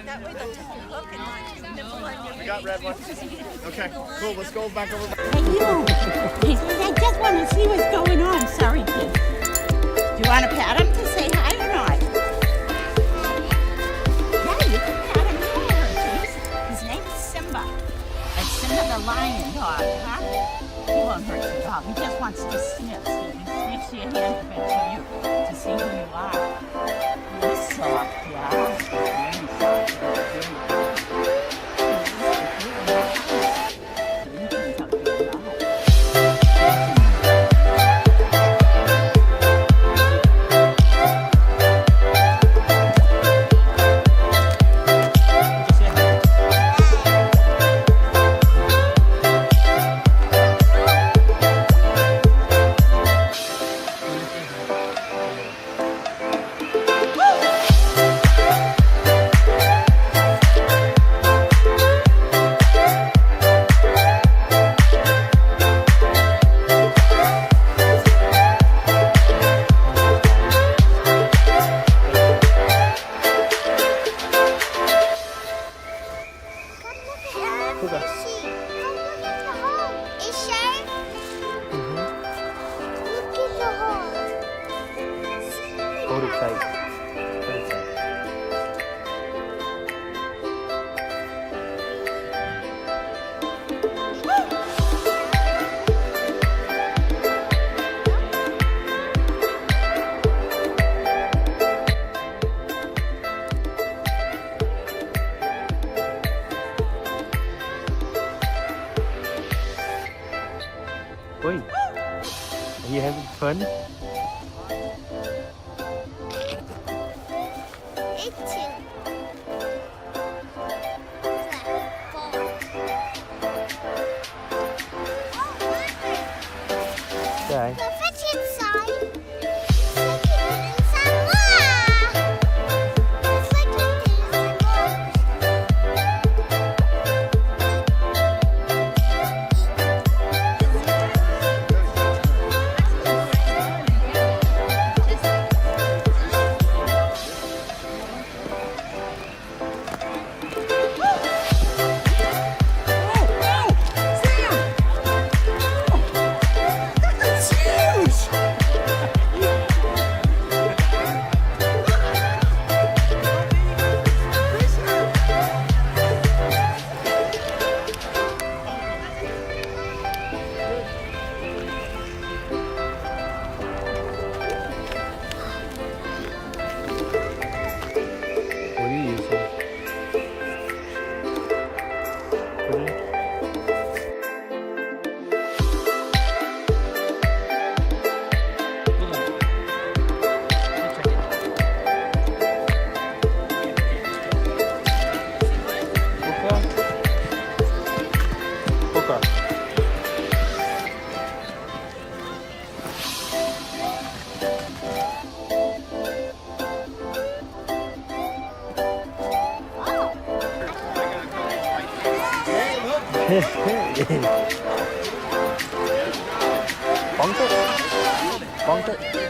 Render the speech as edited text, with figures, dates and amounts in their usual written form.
That way they'll take your hook and not nibble on your. I got red one. Okay, cool. Let's go back over. Hey, you. I just want to see what's going on. Sorry, kid. Do you want to pat him to say hi or not? Yeah, you can pat him here. His name is Simba. Like Simba the lion dog, huh? He won't hurt your dog. He just wants to sniff. So he sniffs your hand to you to see who you are. He's soft, yeah. Very soft. Very soft. Hold it tight. Hold it tight. Oi, are you having fun? Okay. The fish inside. Inside. It's like Bonk it. Bonk it.